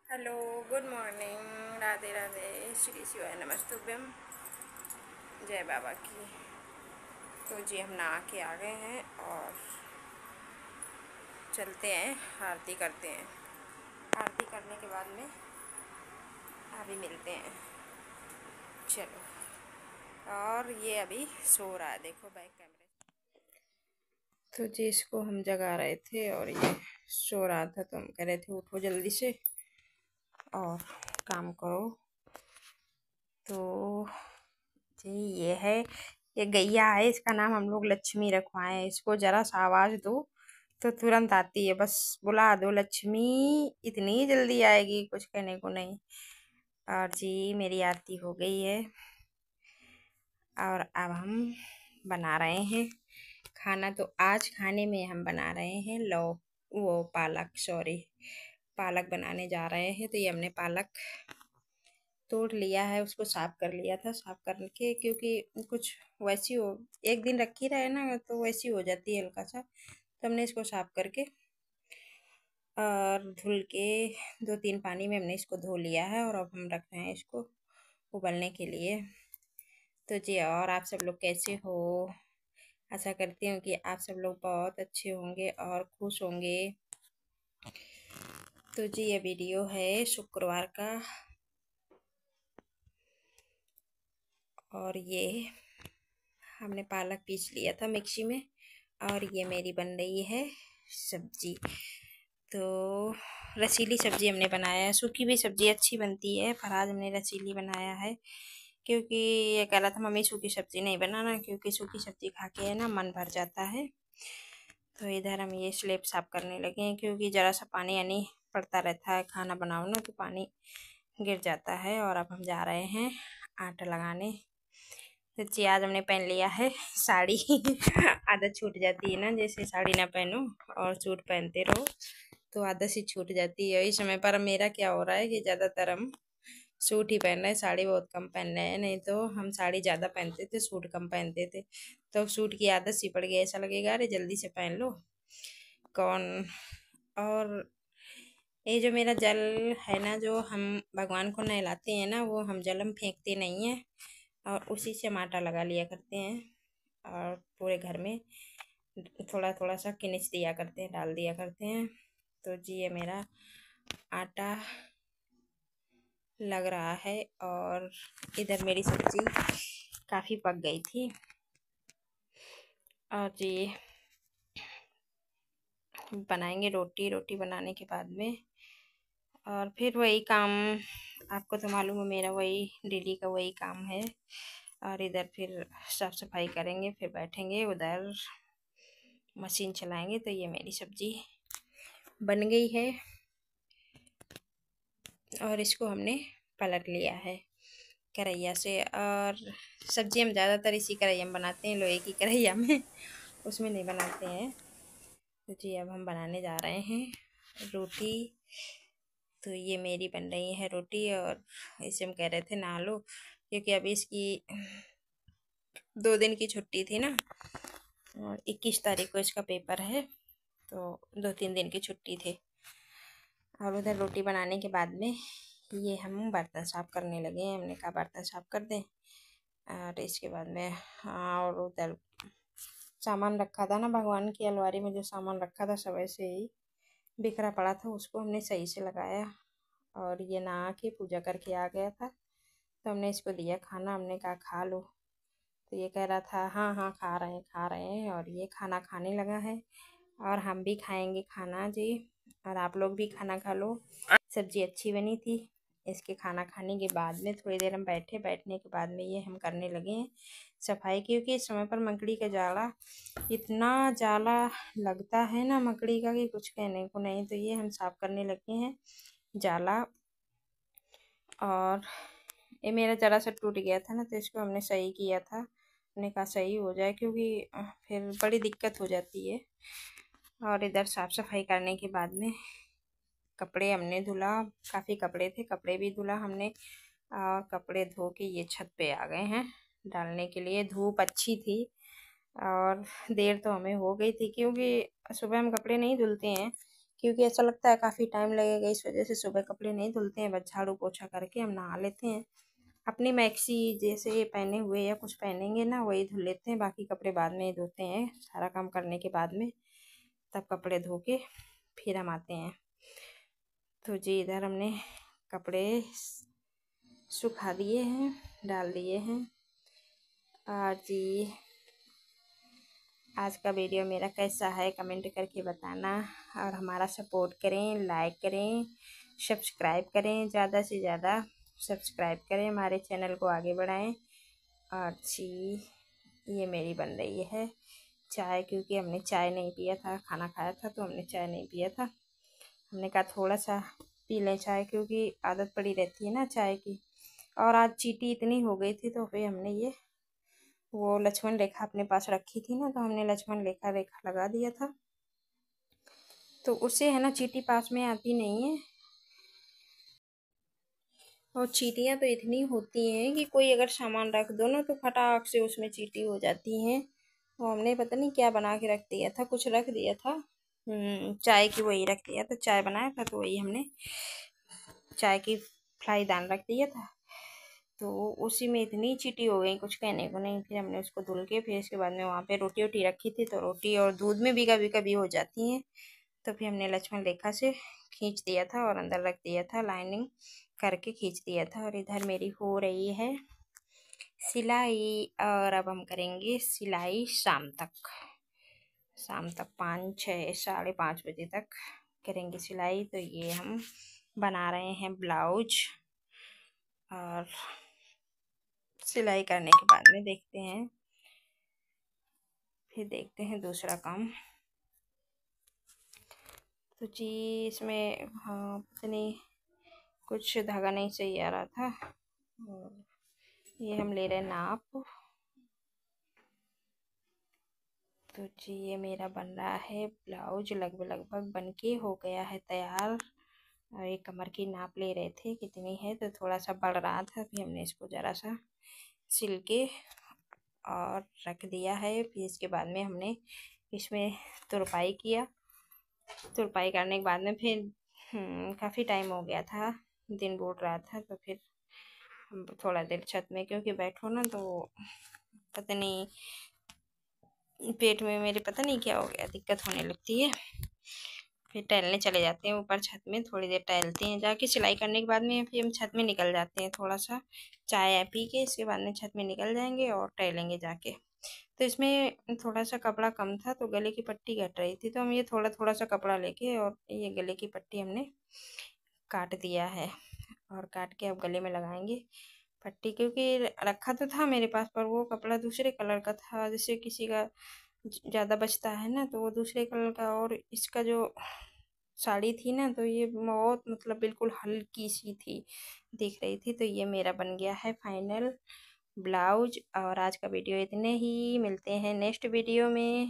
Hello, good morning, Radhe Radhe, Shri शिवाय नमस्तुभ्यम, जय बाबा की। तो जी हम नहा के आ गए हैं और चलते हैं, आरती करते हैं। आरती करने के बाद में अभी मिलते हैं। चलो, और ये अभी सो रहा है, देखो बैक कैमरे। तो जी इसको हम जगा रहे थे और ये सो रहा था, तो हम कह रहे थे उठो जल्दी से और काम करो। तो जी ये गैया है, इसका नाम हम लोग लक्ष्मी रखवाए हैं। इसको जरा सा आवाज दो तो तुरंत आती है, बस बुला दो लक्ष्मी, इतनी जल्दी आएगी, कुछ कहने को नहीं। और जी मेरी आरती हो गई है और अब हम बना रहे हैं खाना। तो आज खाने में हम बना रहे हैं पालक बनाने जा रहे हैं। तो ये हमने पालक तोड़ लिया है, उसको साफ कर लिया था। साफ करके क्योंकि कुछ वैसी हो, एक दिन रखी रहे ना तो वैसी हो जाती है हल्का सा, तो हमने इसको साफ करके और धुल के 2-3 पानी में हमने इसको धो लिया है। और अब हम रख रहे हैं इसको उबलने के लिए। तो जी और आप सब लोग कैसे हो? आशा करती हूँ कि आप सब लोग बहुत अच्छे होंगे और खुश होंगे। तो जी ये वीडियो है शुक्रवार का और ये हमने पालक पीस लिया था मिक्सी में और ये मेरी बन रही है सब्जी। तो रसीली सब्जी हमने बनाया है, सूखी भी सब्जी अच्छी बनती है पर आज हमने रसीली बनाया है क्योंकि ये कह रहा था मम्मी सूखी सब्जी नहीं बनाना, क्योंकि सूखी सब्जी खा के है ना मन भर जाता है। तो इधर हम ये स्लेब साफ करने लगे हैं क्योंकि ज़रा सा पानी यानी पड़ता रहता है, खाना बनाओ ना तो पानी गिर जाता है। और अब हम जा रहे हैं आटा लगाने। तो जी आज हमने पहन लिया है साड़ी आदत छूट जाती है ना, जैसे साड़ी ना पहनो और सूट पहनते रहो तो आदत सी छूट जाती है। इस समय पर मेरा क्या हो रहा है कि ज़्यादातर हम सूट ही पहन रहे हैं, साड़ी बहुत कम पहन रहे हैं। नहीं तो हम साड़ी ज़्यादा पहनते थे, सूट कम पहनते थे। तो सूट की आदत सी पड़ गई, ऐसा लगेगा अरे जल्दी से पहन लो कौन। और ये जो मेरा जल है ना, जो हम भगवान को नहलाते हैं ना, वो हम जल हम फेंकते नहीं हैं और उसी से हम आटा लगा लिया करते हैं और पूरे घर में थोड़ा थोड़ा सा किनिच दिया करते हैं, डाल दिया करते हैं। तो जी ये मेरा आटा लग रहा है और इधर मेरी सब्जी काफ़ी पक गई थी। और जी बनाएंगे रोटी। रोटी बनाने के बाद में और फिर वही काम, आपको तो मालूम है मेरा वही डेली का वही काम है। और इधर फिर साफ सफाई करेंगे, फिर बैठेंगे, उधर मशीन चलाएंगे। तो ये मेरी सब्जी बन गई है और इसको हमने पलट लिया है कढ़ैया से। और सब्जी हम ज़्यादातर इसी कढ़ैया में बनाते हैं, लोहे की कढ़ैया में, उसमें नहीं बनाते हैं। तो जी अब हम बनाने जा रहे हैं रोटी। तो ये मेरी बन रही है रोटी और इसे हम कह रहे थे नहा लो क्योंकि अभी इसकी 2 दिन की छुट्टी थी ना और 21 तारीख को इसका पेपर है, तो 2-3 दिन की छुट्टी थी। और उधर रोटी बनाने के बाद में ये हम बर्तन साफ़ करने लगे हैं। हमने कहा बर्तन साफ़ कर दें और इसके बाद में हाँ, और उधर सामान रखा था ना भगवान की अलमारी में, जो सामान रखा था सब ऐसे ही बिखरा पड़ा था, उसको हमने सही से लगाया। और ये नहा के पूजा करके आ गया था तो हमने इसको दिया खाना, हमने कहा खा लो। तो ये कह रहा था हाँ हाँ खा रहे हैं खा रहे हैं, और ये खाना खाने लगा है और हम भी खाएंगे खाना जी। और आप लोग भी खाना खा लो। सब्जी अच्छी बनी थी। इसके खाना खाने के बाद में थोड़ी देर हम बैठने के बाद में ये हम करने लगे हैं सफाई, क्योंकि इस समय पर मकड़ी का जाला, इतना जाला लगता है ना मकड़ी का कि कुछ कहने को नहीं। तो ये हम साफ करने लगे हैं जाला। और ये मेरा ज़रा सा टूट गया था ना, तो इसको हमने सही किया था, हमने कहा सही हो जाए क्योंकि फिर बड़ी दिक्कत हो जाती है। और इधर साफ़ सफाई करने के बाद में कपड़े हमने धुला, काफ़ी कपड़े थे, कपड़े भी धुला हमने। और कपड़े धो के ये छत पे आ गए हैं डालने के लिए। धूप अच्छी थी और देर तो हमें हो गई थी क्योंकि सुबह हम कपड़े नहीं धुलते हैं क्योंकि ऐसा लगता है काफ़ी टाइम लगेगा, इस वजह से सुबह कपड़े नहीं धुलते हैं, बस झाड़ू पोछा करके हम नहा लेते हैं। अपनी मैक्सी जैसे पहने हुए या कुछ पहनेंगे ना वही धुल लेते हैं, बाकी कपड़े बाद में ही धोते हैं, सारा काम करने के बाद में तब कपड़े धो के फिर हम आते हैं। तो जी इधर हमने कपड़े सुखा दिए हैं, डाल दिए हैं। और जी आज का वीडियो मेरा कैसा है कमेंट करके बताना, और हमारा सपोर्ट करें, लाइक करें, सब्सक्राइब करें, ज़्यादा से ज़्यादा सब्सक्राइब करें, हमारे चैनल को आगे बढ़ाएं। और जी ये मेरी बन रही है चाय, क्योंकि हमने चाय नहीं पिया था, खाना खाया था तो हमने चाय नहीं पिया था। हमने कहा थोड़ा सा पी लें चाय, क्योंकि आदत पड़ी रहती है ना चाय की। और आज चींटी इतनी हो गई थी तो फिर हमने ये वो लक्ष्मण रेखा अपने पास रखी थी ना, तो हमने लक्ष्मण रेखा लगा दिया था, तो उससे है ना चींटी पास में आती नहीं है। और चींटियाँ तो इतनी होती हैं कि कोई अगर सामान रख दो ना तो फटाक से उसमें चींटी हो जाती हैं। और हमने पता नहीं क्या बना के रख दिया था, कुछ रख दिया था, चाय की वही रख दिया था, चाय बनाया था तो वही हमने चाय की फ्लाई दान रख दिया था, तो उसी में इतनी चींटी हो गई कुछ कहने को नहीं। फिर हमने उसको धुल के फिर इसके बाद में वहाँ पे रोटी वोटी रखी थी, तो रोटी और दूध में भी कभी कभी हो जाती हैं, तो फिर हमने लक्ष्मण रेखा से खींच दिया था और अंदर रख दिया था, लाइनिंग करके खींच दिया था। और इधर मेरी हो रही है सिलाई, और अब हम करेंगे सिलाई शाम तक, 5, 6, 5:30 बजे तक करेंगे सिलाई। तो ये हम बना रहे हैं ब्लाउज, और सिलाई करने के बाद में देखते हैं, फिर देखते हैं दूसरा काम। तो जी इसमें हाँ पता नहीं कुछ धागा नहीं सही आ रहा था, और ये हम ले रहे हैं नाप। तो जी ये मेरा बन रहा है ब्लाउज, लगभग बन के हो गया है तैयार। और ये कमर की नाप ले रहे थे कितनी है, तो थोड़ा सा बढ़ रहा था, फिर हमने इसको ज़रा सा सिल के और रख दिया है। फिर इसके बाद में हमने इसमें तुरपाई किया, तुरपाई करने के बाद में फिर काफ़ी टाइम हो गया था, दिन बुड़ रहा था, तो फिर थोड़ा देर छत में क्योंकि बैठो ना तो पता नहीं पेट में मेरे पता नहीं क्या हो गया, दिक्कत होने लगती है। फिर टहलने चले जाते हैं ऊपर छत में, थोड़ी देर टहलते हैं जाके, सिलाई करने के बाद में फिर हम छत में निकल जाते हैं, थोड़ा सा चाय पी के इसके बाद में छत में निकल जाएंगे और टहलेंगे जाके। तो इसमें थोड़ा सा कपड़ा कम था तो गले की पट्टी कट रही थी, तो हम ये थोड़ा थोड़ा सा कपड़ा लेके और ये गले की पट्टी हमने काट दिया है, और काट के अब गले में लगाएंगे पट्टी। क्योंकि रखा तो था मेरे पास पर वो कपड़ा दूसरे कलर का था, जैसे किसी का ज़्यादा बचता है ना तो वो दूसरे कलर का, और इसका जो साड़ी थी ना तो ये बहुत मतलब बिल्कुल हल्की सी थी, दिख रही थी। तो ये मेरा बन गया है फाइनल ब्लाउज। और आज का वीडियो इतने ही, मिलते हैं नेक्स्ट वीडियो में।